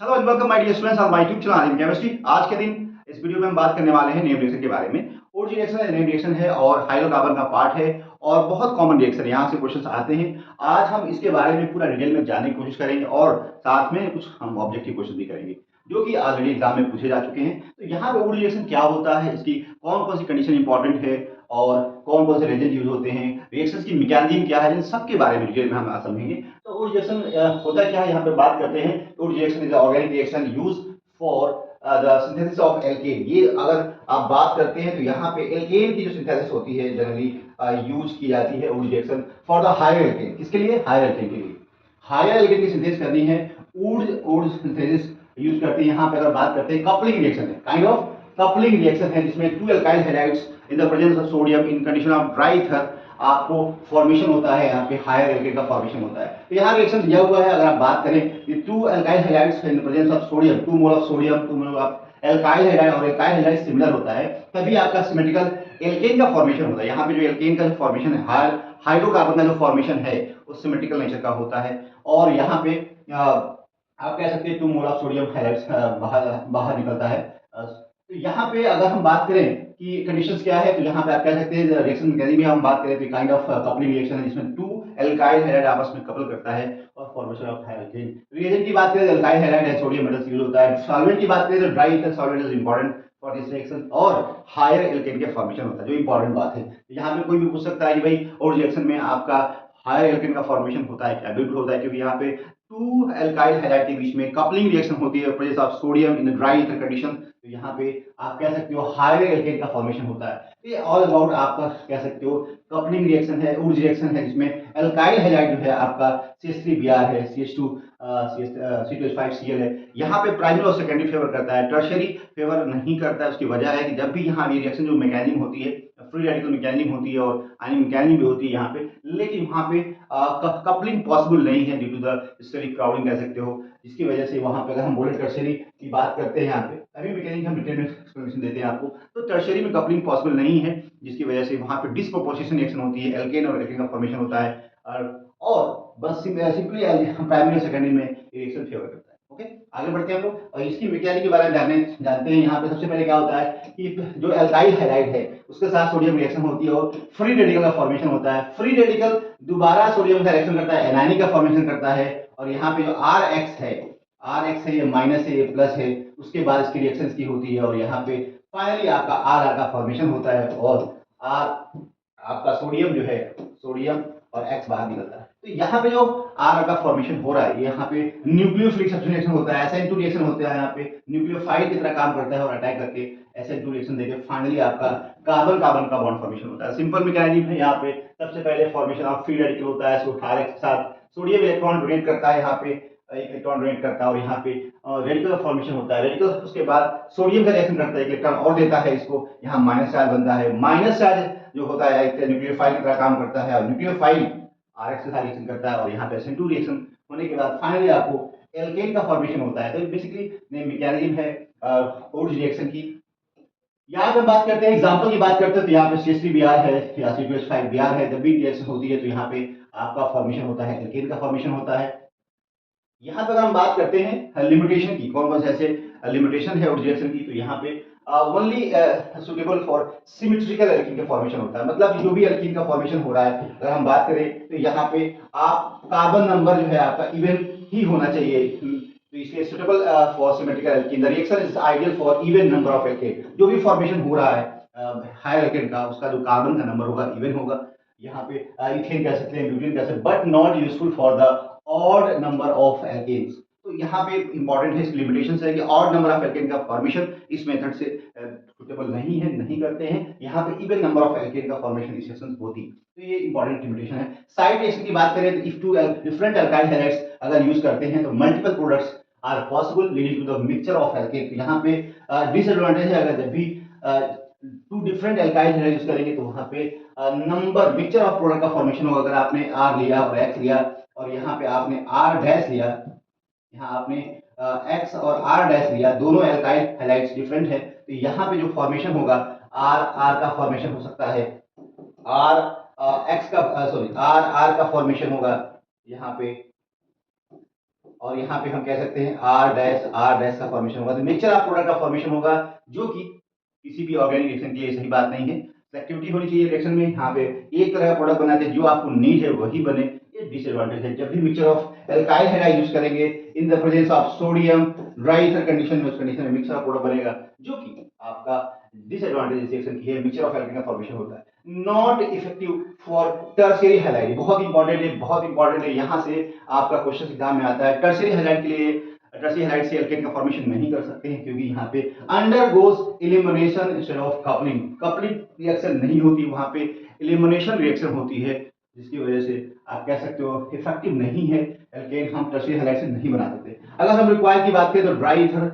Hello and welcome my dear students on my YouTube channel in chemistry. आज के दिन इस वीडियो में हम बात करने वाले हैं नेम रिएक्शन के बारे में। ओड रिएक्शन है, नेम रिएक्शन है और हाइड्रोकार्बन का पार्ट है और बहुत कॉमन रिएक्शन है, यहाँ से क्वेश्चंस आते हैं। आज हम इसके बारे में पूरा डिटेल में जानने की कोशिश करेंगे और साथ में कुछ हम ऑब्जेक्टिव क्वेश्चन भी करेंगे जो कि ऑलरेडी एग्जाम में पूछे जा चुके हैं। तो यहाँ पे ओड रिएक्शन क्या होता है, इसकी कौन कौन सी कंडीशन इंपॉर्टेंट है और कौन कौन से रेजेंट यूज होते हैं, रिएक्शंस की मैकेनिज्म क्या है, इन सब के बारे में डिटेल में हम आज समझेंगे। तो ओड रिएक्शन होता क्या है, यहाँ पे बात करते हैं। ओड reaction is organic reaction use for the synthesis of alkane. ये अगर आप बात करते हैं तो यहाँ पे एल्केन की जो सिंथेसिस होती है जनरली यूज की जाती है ओड reaction for the higher alkane. किसके लिए? हायर एल्केन के लिए। हायर एल्केन की सिंथेसिस करनी है, ओड ओड सिंथेसिस यूज करते हैं। यहाँ पे अगर बात करते हैं कपलिंग रिएक्शन है, काइंड ऑफ कपलिंग रिएक्शन है जिसमें two alkyl halides in the presence of sodium in condition of dry ether आपको फॉर्मेशन होता है, यहाँ पे हायर एल्केन का फॉर्मेशन होता है। तो यहाँ रिएक्शन दिया हुआ है, अगर आप बात करें कि two alkyl halides in the presence of sodium, 2 mole of sodium, 2 mole of alkyl halide और एल्काइल हैलाइड सिमिलर होता है, तभी आपका सिमेट्रिकल एल्केन का फॉर्मेशन होता है। यहाँ पे जो एल्केन का जो फॉर्मेशन है, हाइड्रोकार्बन का जो फॉर्मेशन है वो सिमेट्रिकल नेचर का होता है। और यहाँ पे आप कह सकते हैं 2 मोल ऑफ सोडियम हैलाइड्स बाहर बाहर निकलता है। तो यहाँ पे अगर हम बात करें कि कंडीशंस क्या है, तो यहाँ पे आप कह सकते हैं रिएक्शन मैकेनिज्म हम बात करें तो काइंड ऑफ कपलिंग रिएक्शन है जिसमें 2 एल्काइल हैलाइड आपस में कपल करता है और फॉर्मेशन ऑफ एल्केन। रिएजेंट की बात करें तो एल्काइल हैलाइड है, सोडियम मेटल्स यूज होता है। सॉल्वेंट की बात करें तो dry ether solvent is important for this reaction और हायर एल्केन के फॉर्मेशन होता है, जो इंपॉर्टेंट बात है। यहाँ पे कोई भी पूछ सकता है कि भाई और रिएक्शन में आपका हायर एल्केन का फॉर्मेशन होता है क्या? बिल्कुल होता है, क्योंकि यहाँ पे 2 एल्काइल हैलाइड के बीच में कपलिंग रिएक्शन होती है presence of sodium in dry ether condition. तो यहाँ पे आप कह सकते हो हायर एल्केन का फॉर्मेशन होता है। ये ऑल अबाउट आपका कह सकते हो कपलिंग रिएक्शन है, ऊर्ज रिएक्शन है जिसमें एल्काइल हैलाइड जो है आपका CH3Br है, CH2 C2H5Cl है। यहाँ पे प्राइमरी और सेकेंडरी फेवर करता है, टर्शियरी फेवर नहीं करता है। उसकी वजह है कि जब भी यहाँ ये रिएक्शन जो मैकेनिज्म होती है, फ्री रेडिकल मैकेनिज्म होती है और आयनिक मैकेनिज्म भी होती है यहाँ पे, लेकिन वहाँ पे कपलिंग पॉसिबल नहीं है due to the steric crowding कह सकते हो, जिसकी वजह से वहाँ पे अगर हम बोले टर्शियरी की बात करते हैं यहाँ पे, अभी मैकेनिज्म हम डिटेल में एक्सप्लेनेशन देते हैं आपको। तो टर्शियरी में कपलिंग पॉसिबल नहीं है, जिसकी वजह से वहाँ पे डिस्प्रोपोर्शनल रिएक्शन होती है, एल्केन और एल्केन का फॉर्मेशन होता है और बस सिंपली प्राइमरी और सेकेंडरी में रिएक्शन फेवर करता है। ओके, आगे बढ़ते हैं हम लोग और इसकी मैकेनिज्म के बारे में जानते हैं। यहाँ पे सबसे पहले क्या होता है कि जो एल्काइल हैलाइड है उसके साथ सोडियम रिएक्शन होती है और फ्री रेडिकल का फॉर्मेशन होता है। फ्री रेडिकल दोबारा सोडियम का रिएक्शन करता है, एनायनिक का फॉर्मेशन करता है और यहाँ पे जो RX है, ये माइनस है, ये प्लस है, उसके बाद इसकी रिएक्शंस की होती है और यहाँ पे फाइनली आपका RR का फॉर्मेशन होता है और R आपका सोडियम जो है, सोडियम और X बाहर निकलता है। तो यहाँ पे जो R का फॉर्मेशन हो रहा है, यहाँ पे न्यूक्लियोफिलिक सब्स्टिट्यूशन रिएक्शन होता है, SN2 रिएक्शन होता है, यहाँ पे न्यूक्लियोफाइल की तरह काम करता है और अटैक करके SN2 रिएक्शन देके फाइनली आपका कार्बन कार्बन का बॉन्ड फॉर्मेशन होता है। सिंपल मैकेनिज्म है। यहाँ पे सबसे पहले फॉर्मेशन ऑफ फ्री रेडिकल होता है, RX के साथ सोडियम इलेक्ट्रॉन डोनेट करता है, यहाँ पे एक इलेक्ट्रॉन डोनेट करता है और यहाँ पे रेडिकल फॉर्मेशन होता है। रेडिकल उसके बाद सोडियम का रिएक्शन करता है, एक इलेक्ट्रॉन और देता है इसको, यहाँ माइनस चार्ज बनता है। माइनस चार्ज जो होता है एक न्यूक्लियोफाइल की तरह काम करता है और न्यूक्लियोफाइल RX के साथ रिएक्शन करता है और यहाँ पे SN2 रिएक्शन होने के बाद फाइनली आपको एल्केन का फॉर्मेशन होता है। तो बेसिकली मैकेनिज्म है ओड रिएक्शन की। यहाँ पे बात करते हैं, एग्जांपल की बात करते हैं तो यहाँ पे CH3Br है या C2H5Br है, जब भी रिएक्शन होती है तो यहाँ पे आपका फॉर्मेशन होता है, एल्केन का फॉर्मेशन होता है। यहाँ पर हम बात करते हैं लिमिटेशन की, कौन कौन से ऐसे लिमिटेशन है रिएक्शन की, तो यहाँ पे only suitable for symmetrical alkene का फॉर्मेशन होता है। मतलब जो भी एल्कीन का फॉर्मेशन हो रहा है अगर हम बात करें तो यहाँ पे आप कार्बन नंबर जो है आपका इवन ही होना चाहिए, तो इसलिए suitable for symmetrical alkene. The reaction is ideal for even number of alkene. जो भी फॉर्मेशन हो रहा है हायर एल्केन का, उसका जो कार्बन का नंबर होगा इवन होगा। यहाँ पे इथेन कह सकते हैं, ब्यूटेन कह सकते हैं, but not useful for the odd number of alkanes. तो यहाँ पे इंपॉर्टेंट है, इसकी लिमिटेशन है कि ऑड नंबर ऑफ एल्केन का फॉर्मेशन इस मेथड से सुटेबल नहीं है, नहीं करते हैं। यहाँ पे इवन नंबर ऑफ एल्केन का फॉर्मेशन इस सेक्शन होती है, तो ये इंपॉर्टेंट लिमिटेशन है। साइड रिएक्शन की बात करें तो if two different alkyl halides अगर यूज करते हैं तो multiple products are possible leading to the mixture of alkane. यहाँ पे डिसएडवांटेज है, अगर जब भी two different alkyl halide use करेंगे तो वहाँ पे नंबर मिक्सचर ऑफ प्रोडक्ट का फॉर्मेशन होगा। अगर आपने R लिया और X लिया और यहाँ पे आपने R डैश लिया, यहाँ आपने X और R डैश लिया, दोनों एल्काइल हैलाइड्स डिफरेंट है, तो यहाँ पे जो फॉर्मेशन होगा R का फॉर्मेशन हो सकता है, R X का सॉरी R का फॉर्मेशन होगा यहाँ पे और यहाँ पे हम कह सकते हैं आर डैश का फॉर्मेशन होगा। तो मिक्सचर ऑफ प्रोडक्ट का फॉर्मेशन होगा, जो कि किसी भी ऑर्गेनिक रिएक्शन के लिए सही बात नहीं है। सेलेक्टिविटी होनी चाहिए रिएक्शन में। यहाँ पे एक तरह का प्रोडक्ट बनाते हैं, जो आपको नीड है वही बने, ये डिसएडवांटेज है। जब भी mixture of alkyl hydride use करेंगे in the presence of sodium, dry ether condition में, उस कंडीशन में मिक्सचर ऑफ प्रोडक्ट बनेगा, जो कि आपका डिसएडवांटेज रिएक्शन की है। मिक्सचर ऑफ एल्काइल का फॉर्मेशन होता है, not effective for tertiary halide. बहुत इंपॉर्टेंट है, बहुत इंपॉर्टेंट है। यहाँ से आपका क्वेश्चन एग्जाम में आता है। टर्शियरी हैलाइड के लिए, टर्शियरी हैलाइड से एल्केन का फॉर्मेशन नहीं कर सकते हैं, क्योंकि यहाँ पे undergoes elimination instead of coupling. Coupling reaction नहीं होती, वहां पे एलिमिनेशन रिएक्शन होती है, जिसकी वजह से आप कह सकते हो इफेक्टिव नहीं है एल्केन, हम टर्शियरी हैलाइड से नहीं बना सकते। अगर हम रिक्वायर की बात करें तो ड्राई ईथर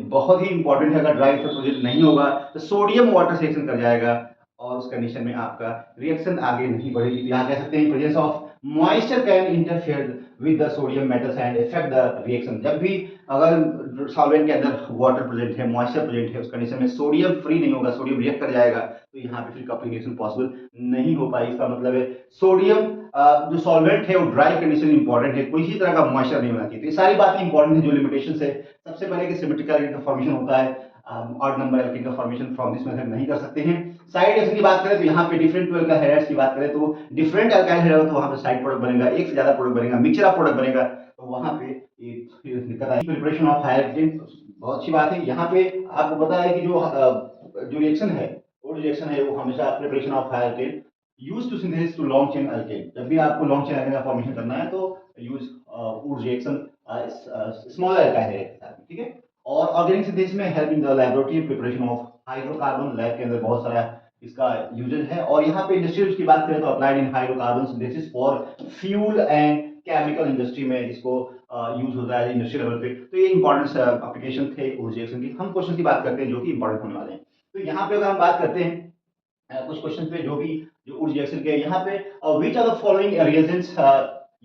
बहुत ही इंपॉर्टेंट है। अगर ड्राई ईथर प्रोजेक्ट नहीं होगा तो सोडियम वाटर से रिएक्शन कर जाएगा, और उस कंडीशन में आपका रिएक्शन आगे नहीं बढ़ेगी। यहाँ कह सकते हैं presence of moisture can interfere with the sodium metals and effect the reaction. जब भी अगर सॉल्वेंट के अंदर वाटर प्रेजेंट है, मॉइस्चर प्रेजेंट है, उस कंडीशन में सोडियम फ्री नहीं होगा, सोडियम रिएक्ट कर जाएगा, तो यहाँ पे फिर कपलिंग रिएक्शन पॉसिबल नहीं हो पाई। इसका मतलब है सोडियम जो सॉल्वेंट है वो ड्राई कंडीशन इंपॉर्टेंट है, कोई तरह का मॉइस्चर नहीं होना चाहिए। तो ये सारी बातें इंपॉर्टेंट है जो लिमिटेशन है। सबसे पहले कि सिमेट्रिकल का फॉर्मेशन होता है, ऑड नंबर एल्केन का फॉर्मेशन फ्रॉम दिस मेथड नहीं कर सकते हैं। साइड रिएक्शन की बात करें तो यहाँ पे डिफरेंट अल्काइल हाइड्राइड्स की बात करें तो डिफरेंट अल्काइल हाइड्राइड तो वहाँ पे साइड प्रोडक्ट बनेगा, एक से ज्यादा प्रोडक्ट बनेगा, मिक्सचर ऑफ प्रोडक्ट बनेगा, तो वहाँ पे एक दिक्कत आई। प्रिपरेशन ऑफ हायर एल्केन बहुत अच्छी बात है। यहाँ पे आपको पता है कि जो रिएक्शन है, वो रिएक्शन है वो हमेशा preparation of higher alkane use to synthesis to long chain alkane. जब भी आपको लॉन्ग चेन एल्केन का फॉर्मेशन करना है तो यूज वुड रिएक्शन स्मॉलर अल्काइल हाइड्राइड के साथ, ठीक है। और ऑर्गेनिक सिंथेसिस में help in the laboratory preparation of hydrocarbon, lab के अंदर बहुत सारा इसका यूजेज है। और यहाँ पे इंडस्ट्रियल की बात करें तो applied in hydrocarbon synthesis for fuel and chemical industry में इसको यूज होता है इंडस्ट्रियल लेवल पे। तो ये इंपॉर्टेंट एप्लीकेशन थे उर्ज रिएक्शन की। हम क्वेश्चन की बात करते हैं जो कि इंपॉर्टेंट होने वाले हैं। तो यहाँ पे अगर हम बात करते हैं कुछ क्वेश्चन पे जो उर्ज रिएक्शन के, यहाँ पे which are the following reagents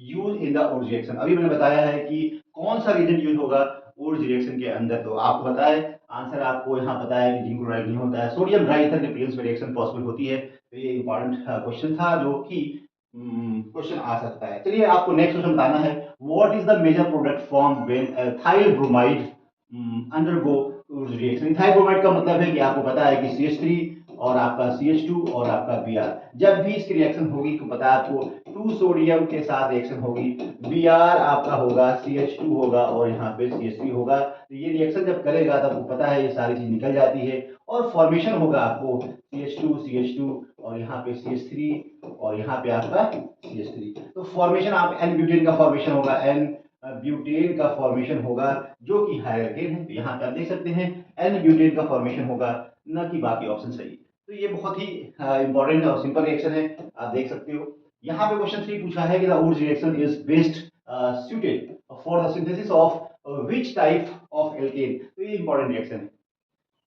use in the Wurtz reaction. अभी मैंने बताया है कि कौन सा रिएजेंट यूज होगा उर्ज रिएक्शन के अंदर, तो आपको पता है आंसर, आपको यहाँ पता है कि जिंक क्लोराइड नहीं होता है, सोडियम ड्राईईथर के प्रेजेंस में रिएक्शन पॉसिबल होती है। तो ये इंपॉर्टेंट क्वेश्चन था जो कि क्वेश्चन आ सकता है। चलिए आपको नेक्स्ट क्वेश्चन बताना है, what is the major product form when ethyl bromide undergo Wurtz reaction. Ethyl bromide का मतलब है कि आपको पता है कि CH3 और आपका CH2 और आपका Br, जब भी इसकी रिएक्शन होगी तो पता है आपको 2 सोडियम के साथ रिएक्शन होगी, Br आपका होगा, CH2 होगा और यहाँ पे CH3 होगा। तो ये रिएक्शन जब करेगा तब आपको पता है ये सारी चीज निकल जाती है और फॉर्मेशन होगा आपको CH2 और यहाँ पे CH3 और यहाँ पे आपका CH3। तो फॉर्मेशन आप N ब्यूटेन का फॉर्मेशन होगा, N ब्यूटेन का फॉर्मेशन होगा, जो कि हायर एल्केन है। तो यहाँ पे आप देख सकते हैं N ब्यूटेन का फॉर्मेशन होगा, न कि बाकी ऑप्शन सही। तो ये बहुत ही इंपॉर्टेंट और सिंपल रिएक्शन है, आप देख सकते हो। यहाँ पे क्वेश्चन 3 पूछा है कि the Wurtz reaction is best suited for the synthesis of which type of alkane। तो ये इंपॉर्टेंट रिएक्शन है,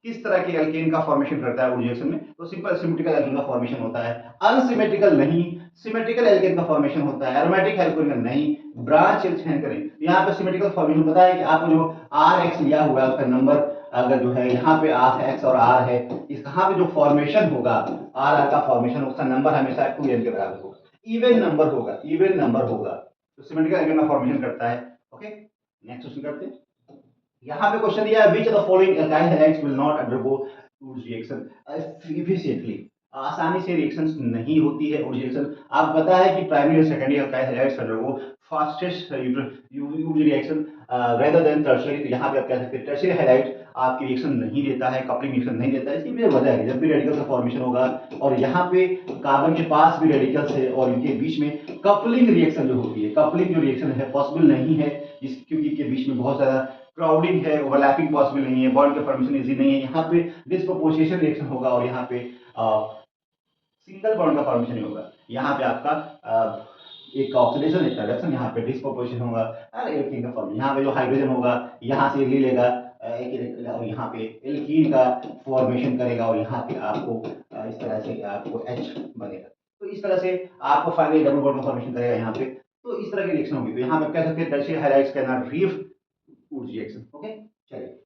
किस तरह के एल्केन का फॉर्मेशन करता है उर्ज रिएक्शन में। तो सिंपल सिमेट्रिकल एल्केन का फॉर्मेशन होता है, अनसिमेट्रिकल नहीं, सिमेट्रिकल एल्केन का फॉर्मेशन होता है, एरोमेटिक एल्केन का नहीं, ब्रांच एल्केन करें। यहाँ पे सिमेट्रिकल फॉर्मेशन पता है कि आपको जो RX लिया हुआ है उसका नंबर अगर जो है यहाँ पे RX और R है, इस कहाँ पे जो फॉर्मेशन होगा RR का फॉर्मेशन, उसका नंबर हमेशा 2n के बराबर होगा, इवन नंबर होगा, इवन नंबर होगा। तो सिमेट्रिकल एल्केन का फॉर्मेशन करता है। ओके, नेक्स्ट क्वेश्चन करते हैं। यहाँ पे क्वेश्चन दिया है, which of the following alkyl halides will not undergo Wurtz reaction efficiently। आसानी से रिएक्शंस नहीं होती है Wurtz रिएक्शन। आप पता है कि प्राइमरी और secondary alkyl halides undergo fastest Wurtz reaction rather than tertiary. तो यहाँ पे आप कह सकते हैं टर्शियरी हैलाइड आपकी रिएक्शन नहीं देता है, कपलिंग रिएक्शन नहीं देता है। इसकी भी वजह है, जब भी रेडिकल का फॉर्मेशन होगा और यहाँ पे कार्बन के पास भी रेडिकल्स है और इनके बीच में कपलिंग रिएक्शन जो होती है, कपलिंग जो रिएक्शन है पॉसिबल नहीं है, क्योंकि के बीच में बहुत ज्यादा क्राउडिंग है, ओवरलैपिंग पॉसिबल नहीं है, बॉन्ड का फॉर्मेशन इजी नहीं है। यहाँ पे डिस्प्रोपोर्शन रिएक्शन होगा और यहाँ पे सिंगल बॉन्ड का फॉर्मेशन नहीं होगा। यहाँ पे आपका एक ऑक्सीडेशन एक रिडक्शन, यहाँ पे डिस्प्रोपोर्शन होगा एल्कीन का फॉर्मेशन। यहाँ पे जो हाइड्रोजन होगा यहाँ से ले लेगा और यहाँ पे एल्कीन का फॉर्मेशन करेगा और यहाँ पे आपको इस तरह से आपको H बनेगा। तो इस तरह से आपको फाइनली डबल बॉन्ड का फॉर्मेशन करेगा यहाँ पे। तो इस तरह की रिएक्शन होगी। तो यहाँ पे कह सकते हैं tertiary halides can not reef Wurtz reaction. Okay, चलिए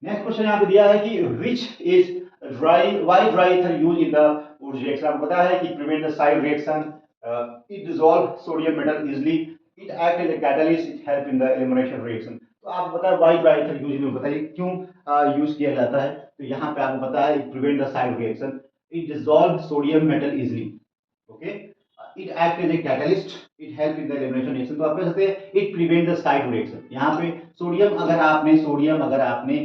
नेक्स्ट क्वेश्चन यहाँ पे दिया है कि which is why dry ether use in the Wurtz reaction. आपको पता है कि prevent the side reaction, it dissolve sodium metal easily it act as a catalyst, it help in the elimination reaction. तो आप बताएं व्हाई ट्राइथर यूजुअली बताइए क्यों use किया जाता है। तो यहाँ पे आपको पता है, it prevent the side reaction, it dissolve sodium metal easily, okay, it act as a catalyst, it help in the elimination reaction. तो आप कह सकते हैं it prevent the side reaction. यहाँ पे सोडियम अगर आपने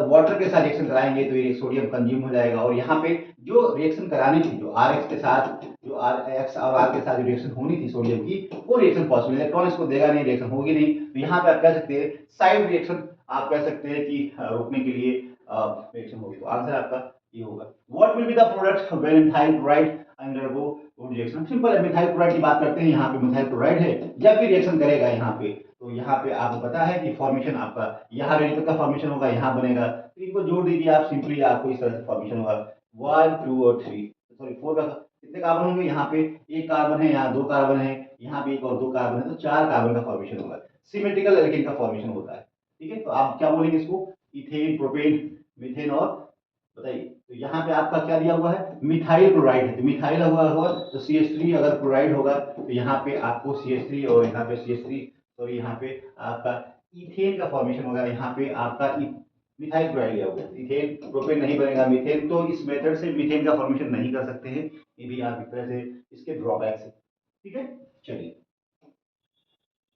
वाटर के साथ रिएक्शन कराएंगे तो ये सोडियम कंज्यूम हो जाएगा, और यहाँ पे जो रिएक्शन करानी थी, जो आर एक्स के साथ, जो आर एक्स और आर के साथ जो रिएक्शन होनी थी सोडियम की, वो रिएक्शन पॉसिबल, इलेक्ट्रॉन इसको देगा नहीं, रिएक्शन होगी नहीं। तो यहाँ पे आप कह सकते हैं साइड रिएक्शन, आप कह सकते हैं कि रोकने के लिए रिएक्शन होगी। तो आंसर आपका ये होगा। What will be the product when methyl chloride undergo reaction? Simple है, मिथाइल क्लोराइड की बात करते हैं। यहाँ पे मिथाइल क्लोराइड है, जब भी रिएक्शन करेगा यहाँ पे, तो यहाँ पे आपको पता है कि फॉर्मेशन आपका यहाँ रेडिकल का फॉर्मेशन होगा, यहाँ बनेगा, तो इनको जोड़ दीजिए आप सिंपली, आपको इस तरह से फॉर्मेशन होगा 1 2 और 3, सॉरी 4 का कितने कार्बन होंगे, यहाँ पे एक कार्बन है, यहाँ दो कार्बन है, यहाँ पे एक और दो कार्बन है, तो 4 कार्बन का फॉर्मेशन होगा, सिमेट्रिकल एल्केन का फॉर्मेशन होता है। ठीक है, तो आप क्या बोलेंगे इसको, इथेन, प्रोपेन, मीथेन और बताइए। तो यहाँ पे आपका क्या दिया हुआ है, मिथाइल क्लोराइड है, तो मिथाइल हुआ होगा तो CH3, अगर क्लोराइड होगा तो यहाँ पे आपको CH3 और यहाँ पे CH3, तो यहाँ पे आपका इथेन का फॉर्मेशन होगा, यहाँ पे आपका मिथाइल क्लोराइड लिया हुआ है, इथेन प्रोपेन नहीं बनेगा, मीथेन, तो इस मेथड से मीथेन का फॉर्मेशन नहीं कर सकते हैं, ये भी आप एक तरह से इसके ड्रॉबैक्स है। ठीक है, चलिए,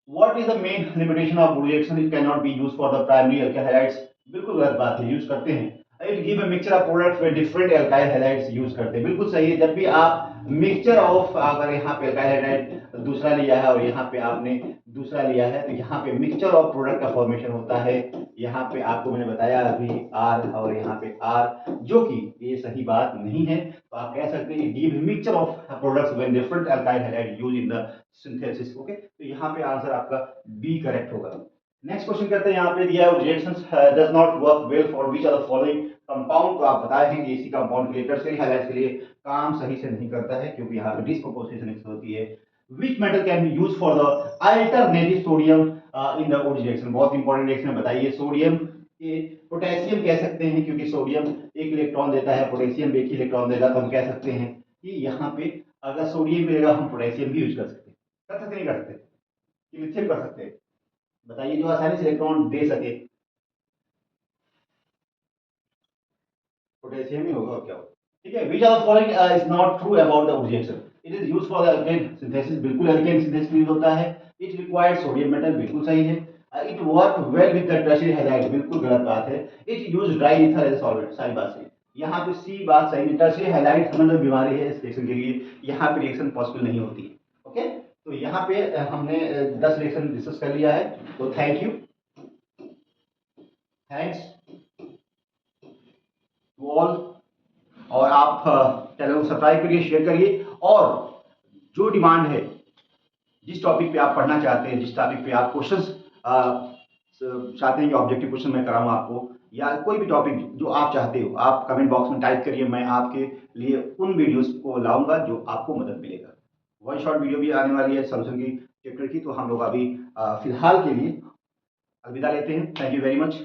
what is the main limitation of reaction, it can not be used for the primary alkyl halides? बिल्कुल गलत बात है, यूज करते हैं। It give a mixture of products with different alkyl halides use करते हैं, बिल्कुल सही है। जब भी आप मिक्सचर ऑफ, अगर यहाँ पे अल्काइल हैलाइड दूसरा लिया है और यहाँ पे आपने दूसरा लिया है, तो यहाँ पे मिक्सचर ऑफ प्रोडक्ट का फॉर्मेशन होता है। यहाँ पे आपको मैंने बताया अभी आर और यहाँ पे आर, जो कि ये सही बात नहीं है। तो आप कह सकते हैं give mixture of products when different alkyl halide use in the synthesis. Okay, तो यहाँ पे आंसर आपका बी करेक्ट होगा। नेक्स्ट क्वेश्चन करते हैं, यहाँ पे दिया है reactions does not work well for which are the following compound. तो आप बताए हैं कि इसी कंपाउंड के लिए, टर्शियरी हैलाइड्स के लिए काम सही से नहीं करता है, क्योंकि यहाँ पे डिस्प्रोपोर्शनेशन होती है। Which metal can be used for the alternative sodium in the ओड रिएक्शन? बहुत इंपॉर्टेंट रिएक्शन है, बताइए। सोडियम के पोटेशियम कह सकते हैं, क्योंकि सोडियम एक इलेक्ट्रॉन देता है, पोटेशियम एक ही इलेक्ट्रॉन देगा, तो हम कह सकते हैं कि यहाँ पे अगर सोडियम मिलेगा हम पोटेशियम भी यूज कर सकते हैं। कर सकते नहीं कर सकते, कि लिथियम कर सकते हैं? बताइए, जो आसानी से इलेक्ट्रॉन दे सके, पोटेशियम ही होगा और क्या होगा। ठीक है, which of the following is not true about the reaction? It is used for the alkane synthesis, बिल्कुल अल्केन सिंथेसिस यूज होता है। इट रिक्वायर्ड सोडियम मेटल, बिल्कुल सही है। It work well with the tertiary halide, बिल्कुल गलत बात है। It use dry ether as solvent, सारी बात सही। यहाँ पे सी बात सही है, टर्शियरी हैलाइड समझ बीमारी है इस रिएक्शन के लिए, यहाँ पे रिएक्शन पॉसिबल नहीं होती है। ओके, तो यहाँ पे हमने 10 रिएक्शन डिस्कस कर लिया है। तो thank you, thanks to all, और आप चैनल को सब्सक्राइब करिए, शेयर करिए, और जो डिमांड है, जिस टॉपिक पे आप पढ़ना चाहते हैं, जिस टॉपिक पे आप क्वेश्चंस चाहते हैं कि ऑब्जेक्टिव क्वेश्चन मैं कराऊं आपको, या कोई भी टॉपिक जो आप चाहते हो, आप कमेंट बॉक्स में टाइप करिए, मैं आपके लिए उन वीडियोस को लाऊंगा जो आपको मदद मिलेगा। वन शॉट वीडियो भी आने वाली है सैमसंग की चैप्टर की, तो हम लोग अभी फिलहाल के लिए अलविदा लेते हैं। Thank you very much.